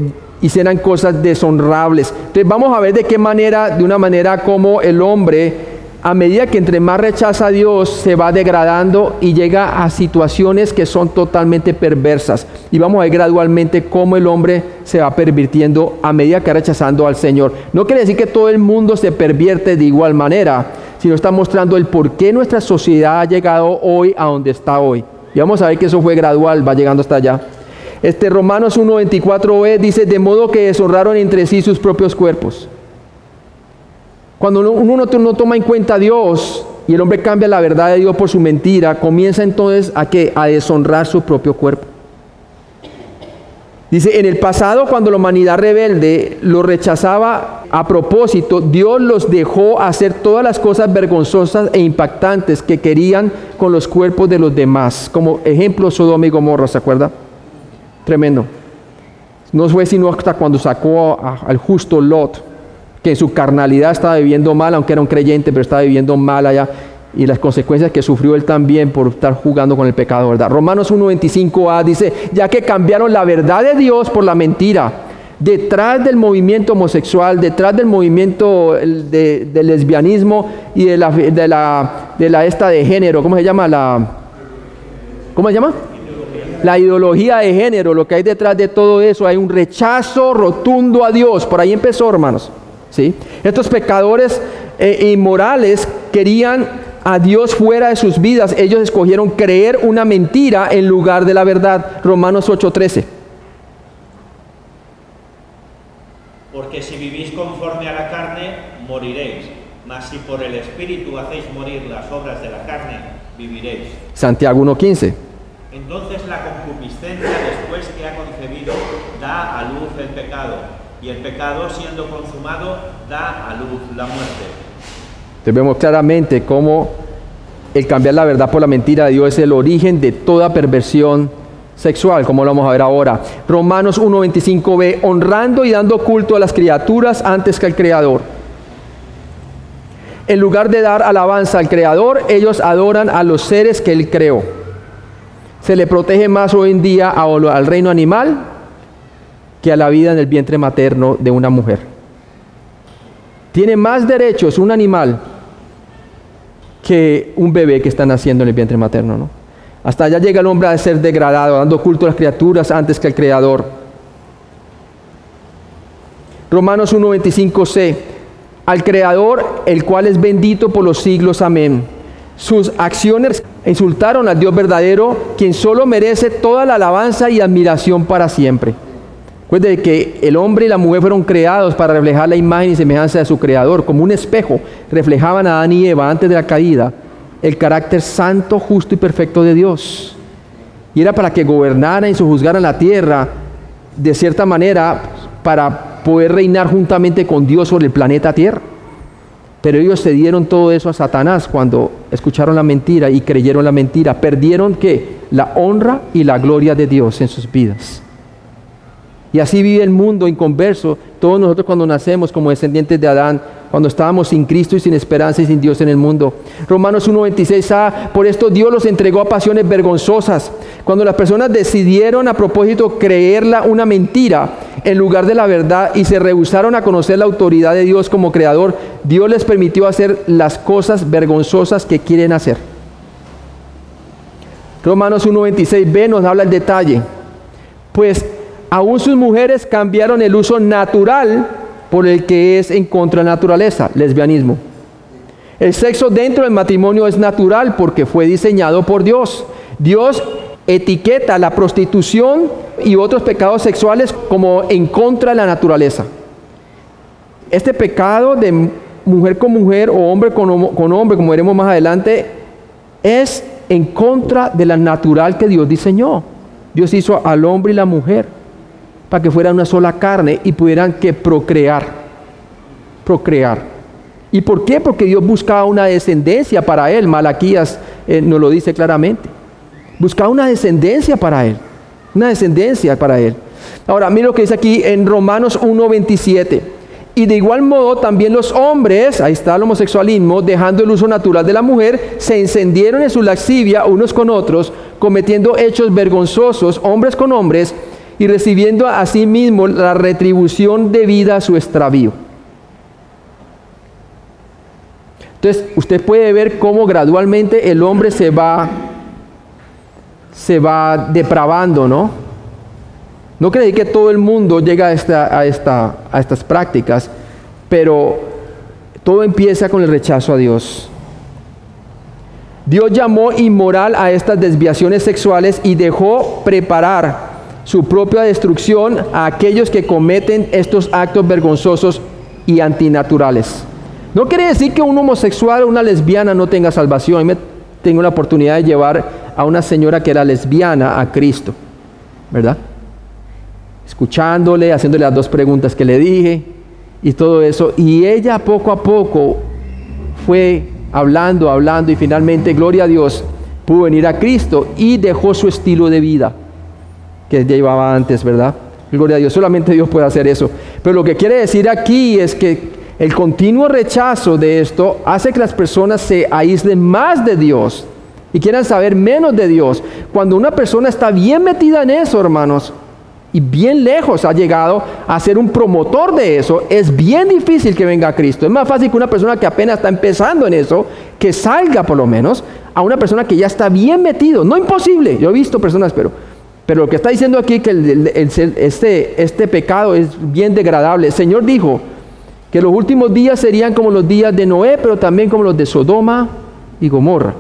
hicieran cosas deshonrables. Entonces vamos a ver de qué manera, de una manera como el hombre a medida que entre más rechaza a Dios, se va degradando y llega a situaciones que son totalmente perversas. Y vamos a ver gradualmente cómo el hombre se va pervirtiendo a medida que va rechazando al Señor. No quiere decir que todo el mundo se pervierte de igual manera, sino está mostrando el por qué nuestra sociedad ha llegado hoy a donde está hoy. Y vamos a ver que eso fue gradual, va llegando hasta allá. Romanos 1:24b dice, de modo que deshonraron entre sí sus propios cuerpos. Cuando uno no toma en cuenta a Dios y el hombre cambia la verdad de Dios por su mentira, comienza entonces a deshonrar su propio cuerpo. Dice, en el pasado, cuando la humanidad rebelde lo rechazaba a propósito, Dios los dejó hacer todas las cosas vergonzosas e impactantes que querían con los cuerpos de los demás. Como ejemplo, Sodoma y Gomorra, ¿se acuerda? Tremendo. No fue sino hasta cuando sacó al justo Lot, que en su carnalidad estaba viviendo mal, aunque era un creyente, pero estaba viviendo mal allá, y las consecuencias que sufrió él también por estar jugando con el pecado, ¿verdad? Romanos 1:25a dice, ya que cambiaron la verdad de Dios por la mentira, detrás del movimiento homosexual, detrás del movimiento del lesbianismo y de la género, ¿cómo se llama? ¿Cómo se llama? La ideología de género, lo que hay detrás de todo eso, hay un rechazo rotundo a Dios. Por ahí empezó, hermanos. ¿Sí? Estos pecadores inmorales querían a Dios fuera de sus vidas. Ellos escogieron creer una mentira en lugar de la verdad. Romanos 8:13. Porque si vivís conforme a la carne, moriréis. Mas si por el Espíritu hacéis morir las obras de la carne, viviréis. Santiago 1:15. Entonces la concupiscencia, después que ha concebido, da a luz el pecado, y el pecado, siendo consumado, da a luz la muerte. Entonces vemos claramente cómo el cambiar la verdad por la mentira de Dios es el origen de toda perversión sexual, como lo vamos a ver ahora. Romanos 1:25b, honrando y dando culto a las criaturas antes que al Creador. En lugar de dar alabanza al Creador, ellos adoran a los seres que Él creó. Se le protege más hoy en día al reino animal que a la vida en el vientre materno de una mujer. Tiene más derechos un animal que un bebé que está naciendo en el vientre materno, ¿no? Hasta allá llega el hombre a ser degradado, dando culto a las criaturas antes que al Creador. Romanos 1:25c, al Creador, el cual es bendito por los siglos, amén. Sus acciones insultaron al Dios verdadero, quien solo merece toda la alabanza y admiración para siempre. Recuerde que el hombre y la mujer fueron creados para reflejar la imagen y semejanza de su Creador. Como un espejo, reflejaban a Adán y Eva antes de la caída el carácter santo, justo y perfecto de Dios. Y era para que gobernaran y sojuzgaran la tierra de cierta manera para poder reinar juntamente con Dios sobre el planeta Tierra. Pero ellos cedieron todo eso a Satanás cuando escucharon la mentira y creyeron la mentira. Perdieron ¿qué? La honra y la gloria de Dios en sus vidas. Y así vive el mundo inconverso. Todos nosotros cuando nacemos como descendientes de Adán, cuando estábamos sin Cristo y sin esperanza y sin Dios en el mundo. Romanos 1:26a, por esto Dios los entregó a pasiones vergonzosas. Cuando las personas decidieron a propósito creerla una mentira en lugar de la verdad y se rehusaron a conocer la autoridad de Dios como creador, Dios les permitió hacer las cosas vergonzosas que quieren hacer. Romanos 1:26b nos habla el detalle. Pues aún sus mujeres cambiaron el uso natural por el que es en contra de la naturaleza, lesbianismo. El sexo dentro del matrimonio es natural porque fue diseñado por Dios. Dios etiqueta la prostitución y otros pecados sexuales como en contra de la naturaleza. Este pecado de mujer con mujer o hombre con hombre, como veremos más adelante, es en contra de la natural que Dios diseñó. Dios hizo al hombre y la mujer para que fueran una sola carne y pudieran que procrear. ¿Y por qué? Porque Dios buscaba una descendencia para él. Malaquías nos lo dice claramente. Buscaba una descendencia para él. Ahora, mira lo que dice aquí en Romanos 1:27. Y de igual modo también los hombres, ahí está el homosexualismo, dejando el uso natural de la mujer, se encendieron en su lascivia unos con otros, cometiendo hechos vergonzosos, hombres con hombres, y recibiendo a sí mismo la retribución debida a su extravío. Entonces, usted puede ver cómo gradualmente el hombre se va depravando, ¿no? No quiere decir que todo el mundo llega a estas prácticas, pero todo empieza con el rechazo a Dios. Dios llamó inmoral a estas desviaciones sexuales y dejó preparar su propia destrucción a aquellos que cometen estos actos vergonzosos y antinaturales. No quiere decir que un homosexual o una lesbiana no tenga salvación. Yo tengo la oportunidad de llevar a una señora que era lesbiana a Cristo, ¿verdad? Escuchándole, haciéndole las 2 preguntas que le dije y todo eso. Y ella poco a poco fue hablando y finalmente, gloria a Dios, pudo venir a Cristo y dejó su estilo de vida que llevaba antes, ¿verdad? Gloria a Dios, solamente Dios puede hacer eso. Pero lo que quiere decir aquí es que el continuo rechazo de esto hace que las personas se aíslen más de Dios y quieran saber menos de Dios. Cuando una persona está bien metida en eso, hermanos, y bien lejos ha llegado a ser un promotor de eso, es bien difícil que venga a Cristo. Es más fácil que una persona que apenas está empezando en eso, que salga por lo menos, a una persona que ya está bien metido. No imposible, yo he visto personas, pero lo que está diciendo aquí que este pecado es bien degradable. El Señor dijo que los últimos días serían como los días de Noé, pero también como los de Sodoma y Gomorra.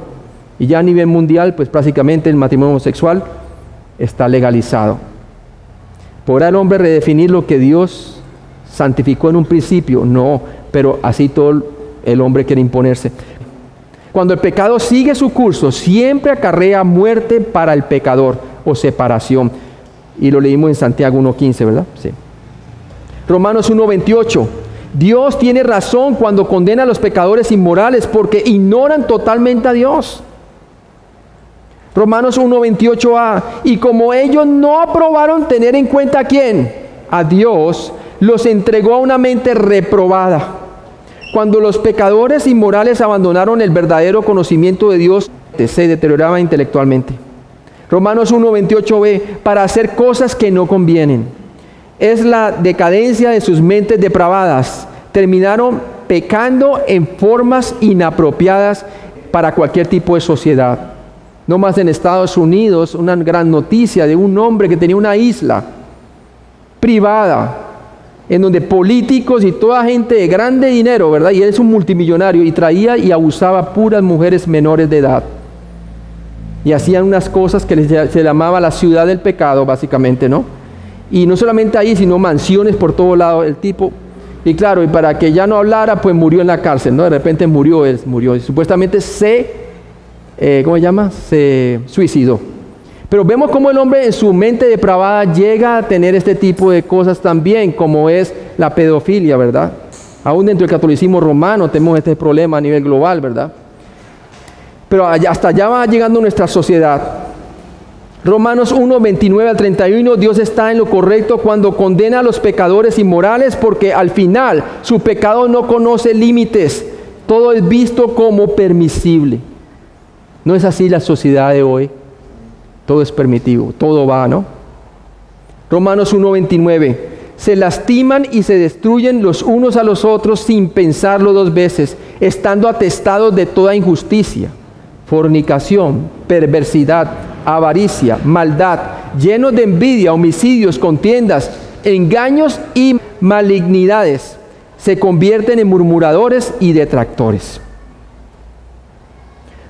Y ya a nivel mundial, pues prácticamente el matrimonio homosexual está legalizado. ¿Podrá el hombre redefinir lo que Dios santificó en un principio? No, pero así todo el hombre quiere imponerse. Cuando el pecado sigue su curso, siempre acarrea muerte para el pecador o separación. Y lo leímos en Santiago 1:15, ¿verdad? Sí. Romanos 1:28. Dios tiene razón cuando condena a los pecadores inmorales porque ignoran totalmente a Dios. Romanos 1:28a, y como ellos no aprobaron tener en cuenta a ¿quién? A Dios, los entregó a una mente reprobada. Cuando los pecadores inmorales abandonaron el verdadero conocimiento de Dios, se deterioraban intelectualmente. Romanos 1:28b, para hacer cosas que no convienen. Es la decadencia de sus mentes depravadas. Terminaron pecando en formas inapropiadas para cualquier tipo de sociedad. No más en Estados Unidos, una gran noticia de un hombre que tenía una isla privada, en donde políticos y toda gente de grande dinero, ¿verdad? Y él es un multimillonario y traía y abusaba puras mujeres menores de edad. Y hacían unas cosas que se llamaba la ciudad del pecado, básicamente, ¿no? Y no solamente ahí, sino mansiones por todo lado, el tipo. Y claro, y para que ya no hablara, pues murió en la cárcel, ¿no? De repente murió. Y supuestamente se suicidó. Pero vemos cómo el hombre en su mente depravada llega a tener este tipo de cosas también, como es la pedofilia, ¿verdad? Aún dentro del catolicismo romano tenemos este problema a nivel global, ¿verdad? Pero hasta allá va llegando nuestra sociedad. Romanos 1:29 al 31, Dios está en lo correcto cuando condena a los pecadores inmorales porque al final su pecado no conoce límites. Todo es visto como permisible. No es así la sociedad de hoy. Todo es permitivo, todo va, ¿no? Romanos 1:29. Se lastiman y se destruyen los unos a los otros sin pensarlo 2 veces, estando atestados de toda injusticia, fornicación, perversidad, avaricia, maldad, llenos de envidia, homicidios, contiendas, engaños y malignidades. Se convierten en murmuradores y detractores.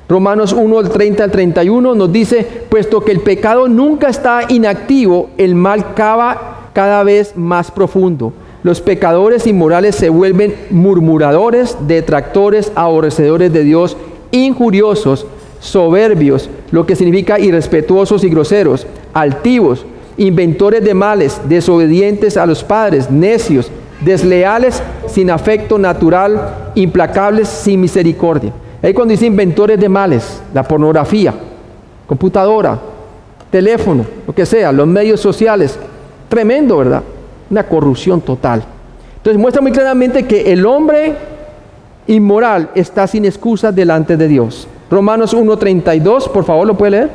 Romanos 1:30 al 31 nos dice, puesto que el pecado nunca está inactivo, el mal cava cada vez más profundo. Los pecadores inmorales se vuelven murmuradores, detractores, aborrecedores de Dios, injuriosos, soberbios, lo que significa irrespetuosos y groseros, altivos, inventores de males, desobedientes a los padres, necios, desleales, sin afecto natural, implacables, sin misericordia. Ahí cuando dice inventores de males, la pornografía, computadora, teléfono, lo que sea, los medios sociales, tremendo, ¿verdad? Una corrupción total. Entonces muestra muy claramente que el hombre inmoral está sin excusas delante de Dios. Romanos 1:32, por favor, ¿lo puede leer?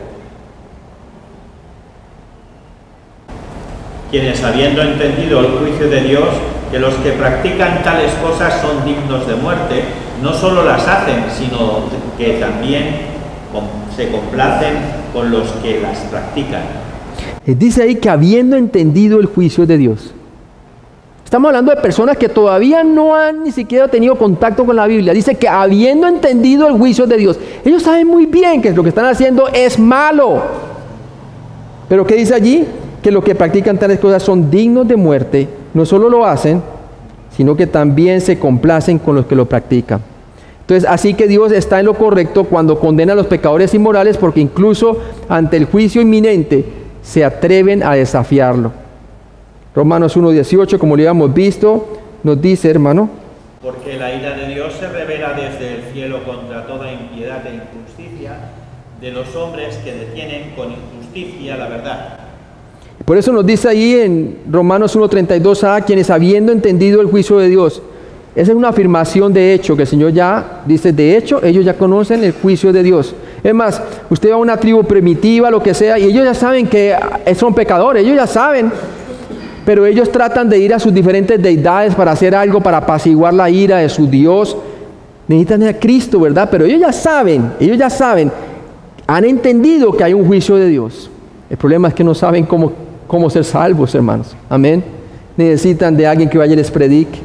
Quienes habiendo entendido el juicio de Dios, que los que practican tales cosas son dignos de muerte, no solo las hacen, sino que también se complacen con los que las practican. Dice ahí que habiendo entendido el juicio de Dios. Estamos hablando de personas que todavía no han ni siquiera tenido contacto con la Biblia. Dice que habiendo entendido el juicio de Dios. Ellos saben muy bien que lo que están haciendo es malo. Pero ¿qué dice allí? Que los que practican tales cosas son dignos de muerte. No solo lo hacen, sino que también se complacen con los que lo practican. Entonces, así que Dios está en lo correcto cuando condena a los pecadores inmorales, porque incluso ante el juicio inminente se atreven a desafiarlo. Romanos 1:18, como lo habíamos visto, nos dice, hermano: porque la ira de Dios se revela desde el cielo contra toda impiedad e injusticia de los hombres que detienen con injusticia la verdad. Por eso nos dice ahí en Romanos 1:32a, quienes habiendo entendido el juicio de Dios. Esa es una afirmación de hecho, que el Señor ya dice, de hecho, ellos ya conocen el juicio de Dios. Es más, usted va a una tribu primitiva, lo que sea, y ellos ya saben que son pecadores, ellos ya saben, pero ellos tratan de ir a sus diferentes deidades para hacer algo, para apaciguar la ira de su Dios. Necesitan a Cristo, ¿verdad? Pero ellos ya saben, han entendido que hay un juicio de Dios. El problema es que no saben cómo ser salvos, hermanos. Amén. Necesitan de alguien que vaya y les predique.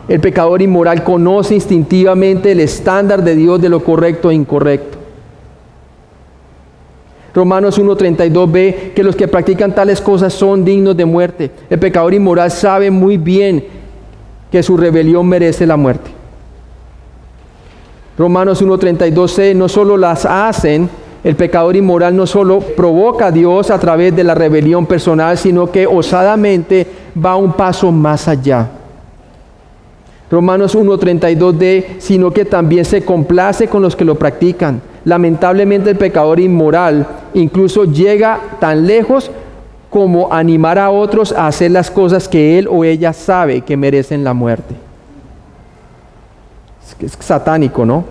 El pecador inmoral conoce instintivamente el estándar de Dios de lo correcto e incorrecto. Romanos 1:32 ve que los que practican tales cosas son dignos de muerte. El pecador inmoral sabe muy bien que su rebelión merece la muerte. Romanos 1:32c, no solo las hacen, el pecador inmoral no solo provoca a Dios a través de la rebelión personal, sino que osadamente va un paso más allá. Romanos 1:32d, sino que también se complace con los que lo practican. Lamentablemente el pecador inmoral incluso llega tan lejos como animar a otros a hacer las cosas que él o ella sabe que merecen la muerte. Es satánico, ¿no?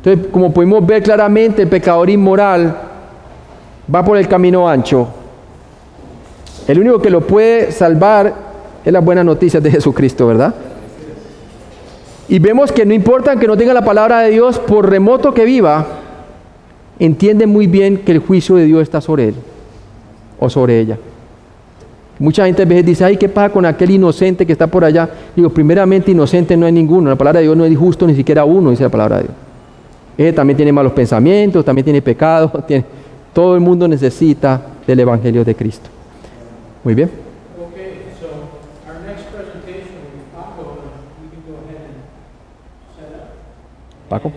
Entonces, como podemos ver claramente, el pecador inmoral va por el camino ancho. El único que lo puede salvar es las buenas noticias de Jesucristo, ¿verdad? Y vemos que no importa que no tenga la palabra de Dios, por remoto que viva, entiende muy bien que el juicio de Dios está sobre él o sobre ella. Mucha gente a veces dice, ay, ¿qué pasa con aquel inocente que está por allá? Digo, primeramente inocente no hay ninguno. La palabra de Dios no es justo ni siquiera uno, dice la palabra de Dios. Él también tiene malos pensamientos, también tiene pecado. Todo el mundo necesita del Evangelio de Cristo. Muy bien. Paco.